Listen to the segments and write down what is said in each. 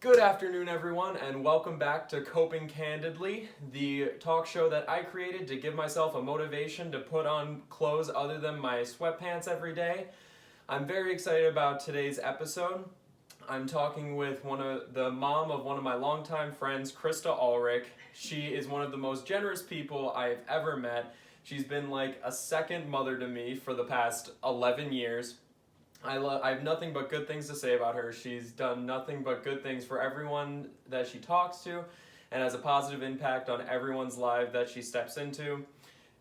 Good afternoon, everyone, and welcome back to Coping Candidly, the talk show that I created to give myself a motivation to put on clothes other than my sweatpants every day. I'm very excited about today's episode. I'm talking with the mom of one of my longtime friends, Krista Ulrich. She is one of the most generous people I've ever met. She's been like a second mother to me for the past 11 years. I have nothing but good things to say about her. She's done nothing but good things for everyone that she talks to and has a positive impact on everyone's life that she steps into.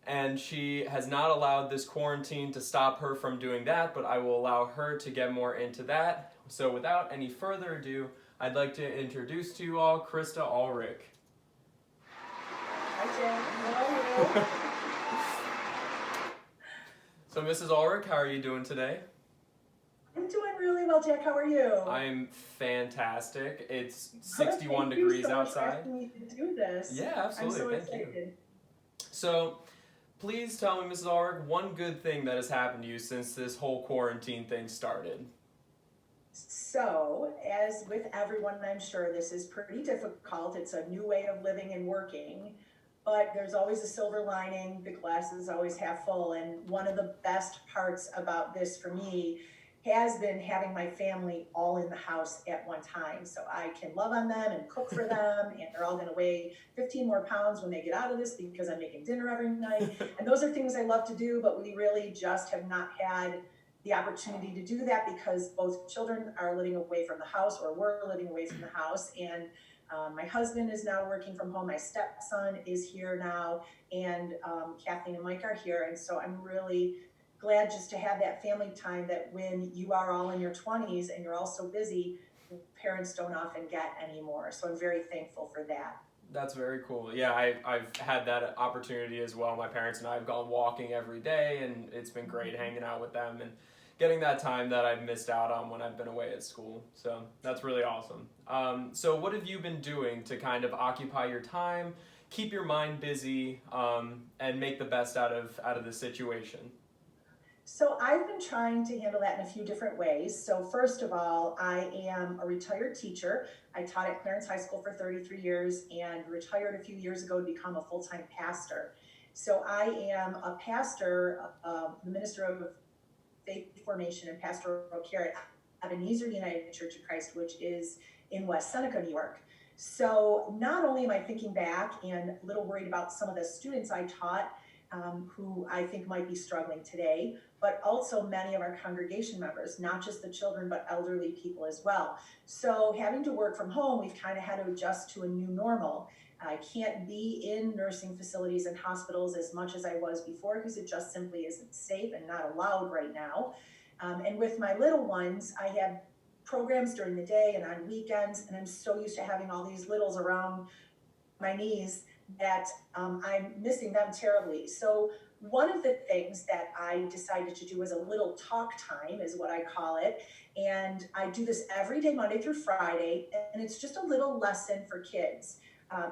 And she has not allowed this quarantine to stop her from doing that, but I will allow her to get more into that. So without any further ado, I'd like to introduce to you all Krista Ulrich. Hi, Jen. How are you? So Mrs. Ulrich, how are you doing today? I'm doing really well, Jack. How are you? I'm fantastic. It's 61 Thank degrees you so much for outside. asking me to do this. Yeah, absolutely. I'm so Thank excited. you. So, please tell me, Mrs. Ulrich, one good thing that has happened to you since this whole quarantine thing started. So, as with everyone, I'm sure this is pretty difficult. It's a new way of living and working, but there's always a silver lining. The glass is always half full. And one of the best parts about this for me has been having my family all in the house at one time. So I can love on them and cook for them, and they're all going to weigh 15 more pounds when they get out of this because I'm making dinner every night. And those are things I love to do, but we really just have not had the opportunity to do that because both children are living away from the house, or we're living away from the house. And my husband is now working from home. My stepson is here now, and Kathleen and Mike are here. And so I'm really glad just to have that family time that when you are all in your 20s and you're all so busy, parents don't often get anymore. So I'm very thankful for that. That's very cool. Yeah, I've had that opportunity as well. My parents and I have gone walking every day, and it's been great hanging out with them and getting that time that I've missed out on when I've been away at school. So that's really awesome. So what have you been doing to kind of occupy your time, keep your mind busy, and make the best out of the situation? So I've been trying to handle that in a few different ways. So first of all, I am a retired teacher. I taught at Clarence High School for 33 years and retired a few years ago to become a full-time pastor. So I am a pastor, the minister of faith formation and pastoral care at Ebenezer United Church of Christ, which is in West Seneca, New York. So not only am I thinking back and a little worried about some of the students I taught who I think might be struggling today, but also many of our congregation members, not just the children, but elderly people as well. So having to work from home, we've kind of had to adjust to a new normal. I can't be in nursing facilities and hospitals as much as I was before because it just simply isn't safe and not allowed right now. And with my little ones, I have programs during the day and on weekends, and I'm so used to having all these littles around my knees that I'm missing them terribly. So one of the things that I decided to do was a little talk time, is what I call it. And I do this every day, Monday through Friday, and it's just a little lesson for kids.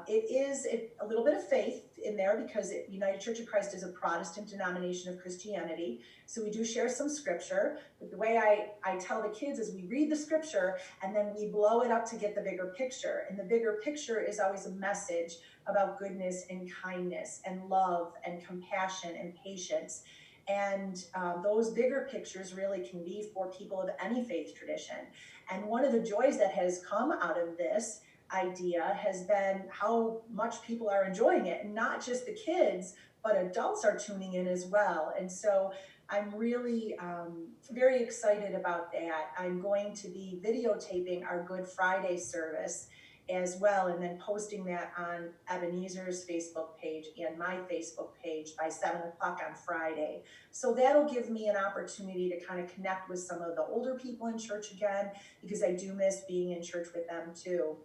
It is a little bit of faith in there because United Church of Christ is a Protestant denomination of Christianity. So we do share some scripture. But the way I tell the kids is we read the scripture and then we blow it up to get the bigger picture. And the bigger picture is always a message about goodness and kindness and love and compassion and patience. And those bigger pictures really can be for people of any faith tradition. And one of the joys that has come out of this idea has been how much people are enjoying it, and not just the kids, but adults are tuning in as well. And so I'm really very excited about that. I'm going to be videotaping our Good Friday service as well, and then posting that on Ebenezer's Facebook page and my Facebook page by 7 o'clock on Friday. So that'll give me an opportunity to kind of connect with some of the older people in church again, because I do miss being in church with them too.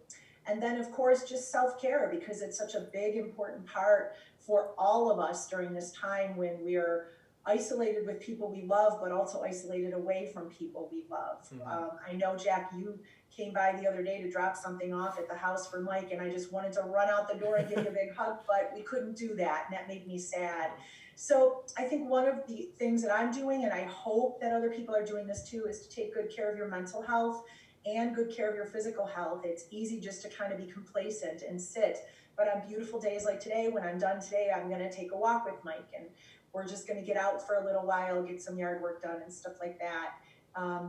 And then, of course, just self-care, because it's such a big, important part for all of us during this time when we're isolated with people we love, but also isolated away from people we love. Mm-hmm. I know, Jack, you came by the other day to drop something off at the house for Mike, and I just wanted to run out the door and give you a big hug, but we couldn't do that, and that made me sad. So I think one of the things that I'm doing, and I hope that other people are doing this too, is to take good care of your mental health. and good care of your physical health. It's easy just to kind of be complacent and sit. But on beautiful days like today, when I'm done today, I'm going to take a walk with Mike, and we're just going to get out for a little while, get some yard work done and stuff like that.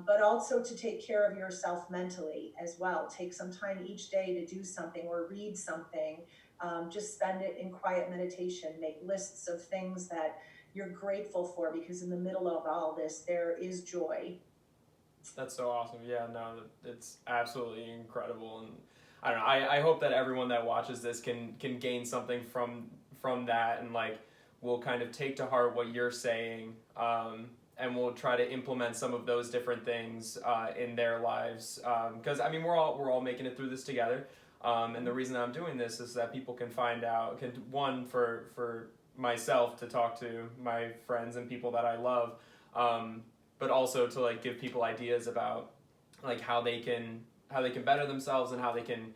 But also to take care of yourself mentally as well. Take some time each day to do something or read something. Just spend it in quiet meditation. Make lists of things that you're grateful for, because in the middle of all this, there is joy. That's so awesome. Yeah, no, it's absolutely incredible, and I don't know. I hope that everyone that watches this can gain something from that, and like will kind of take to heart what you're saying, and we'll try to implement some of those different things in their lives. Because I mean, we're all making it through this together, and the reason I'm doing this is that people can find out, for myself to talk to my friends and people that I love. But also to like give people ideas about like how they can better themselves and how they can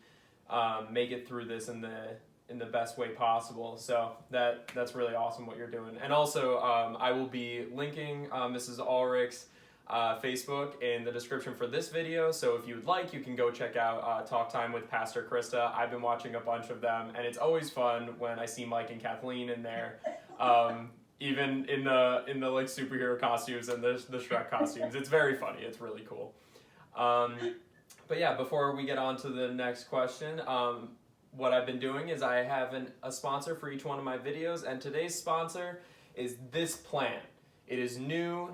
make it through this in the best way possible. So that's really awesome what you're doing. And also I will be linking Mrs. Ulrich's Facebook in the description for this video. So if you would like, you can go check out Talk Time with Pastor Krista. I've been watching a bunch of them, and it's always fun when I see Mike and Kathleen in there. Even in the like superhero costumes and the Shrek costumes. It's very funny. It's really cool. But yeah, before we get on to the next question, what I've been doing is I have a sponsor for each one of my videos, and today's sponsor is this plant. It is new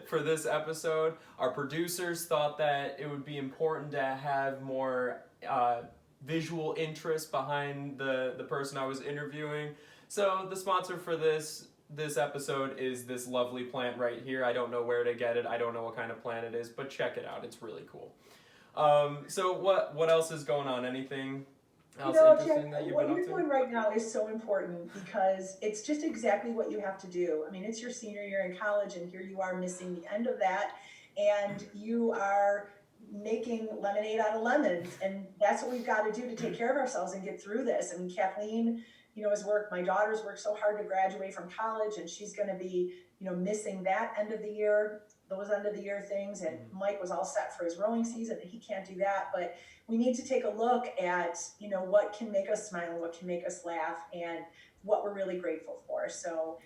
for this episode. Our producers thought that it would be important to have more visual interest behind the person I was interviewing. So the sponsor for this episode is this lovely plant right here. I don't know where to get it. I don't know what kind of plant it is, but check it out. It's really cool. So what else is going on? Anything else interesting that you've been up to? What you're doing right now is so important, because it's just exactly what you have to do. I mean, it's your senior year in college, and here you are missing the end of that, and you are making lemonade out of lemons, and that's what we've got to do to take care of ourselves and get through this. I mean, Kathleen, my daughter's worked so hard to graduate from college, and she's going to be, missing that end of the year, those end of the year things. And Mike was all set for his rowing season, and he can't do that. But we need to take a look at, what can make us smile and what can make us laugh and what we're really grateful for. So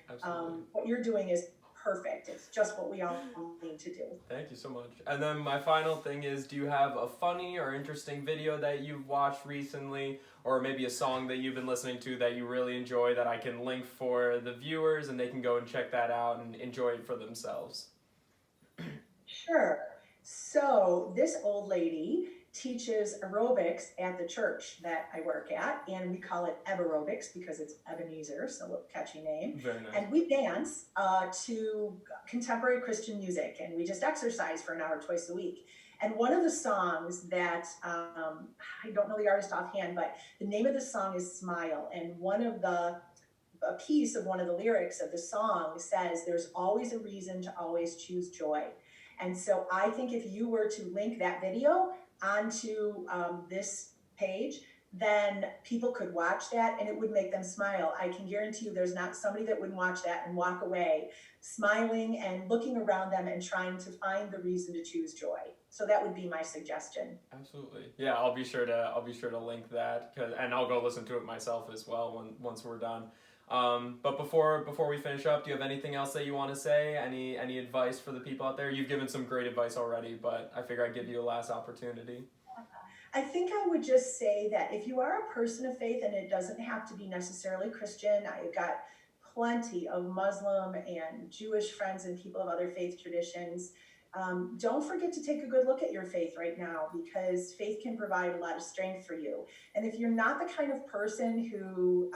what you're doing is perfect. It's just what we all need to do. Thank you so much. And then my final thing is, do you have a funny or interesting video that you've watched recently, or maybe a song that you've been listening to that you really enjoy that I can link for the viewers and they can go and check that out and enjoy it for themselves? Sure. So this old lady teaches aerobics at the church that I work at, and we call it Aerobics because it's Ebenezer, so a catchy name. Very nice. And we dance to contemporary Christian music, and we just exercise for an hour twice a week. And one of the songs that, I don't know the artist offhand, but the name of the song is Smile. And a piece of one of the lyrics of the song says, there's always a reason to always choose joy. And so I think if you were to link that video onto this page, then people could watch that and it would make them smile. I can guarantee you there's not somebody that wouldn't watch that and walk away smiling and looking around them and trying to find the reason to choose joy. So that would be my suggestion. Absolutely. Yeah, I'll be sure to link that, and I'll go listen to it myself as well once we're done. But before we finish up, do you have anything else that you want to say? Any advice for the people out there? You've given some great advice already, but I figure I'd give you a last opportunity. I think I would just say that if you are a person of faith, and it doesn't have to be necessarily Christian, I've got plenty of Muslim and Jewish friends and people of other faith traditions. Don't forget to take a good look at your faith right now, because faith can provide a lot of strength for you. And if you're not the kind of person who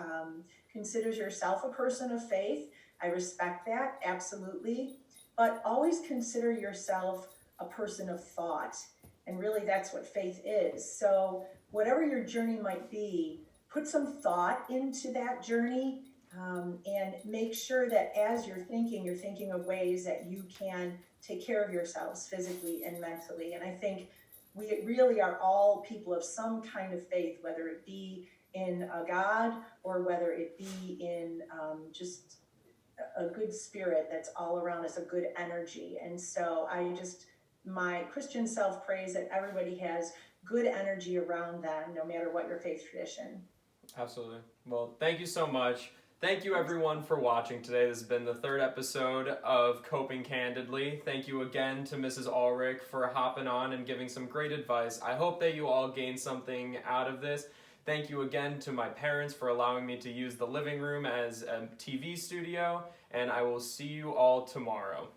considers yourself a person of faith, I respect that, absolutely. But always consider yourself a person of thought. And really, that's what faith is. So whatever your journey might be, put some thought into that journey, and make sure that as you're thinking of ways that you can take care of yourselves physically and mentally. And I think we really are all people of some kind of faith, whether it be in a God or whether it be in just a good spirit that's all around us, a good energy. And so I just my Christian self prays that everybody has good energy around them, no matter what your faith tradition. Absolutely. Well, thank you so much. Thank you everyone for watching today. This has been the third episode of Coping Candidly. Thank you again to Mrs. Ulrich for hopping on and giving some great advice. I hope that you all gained something out of this. Thank you again to my parents for allowing me to use the living room as a TV studio, and I will see you all tomorrow.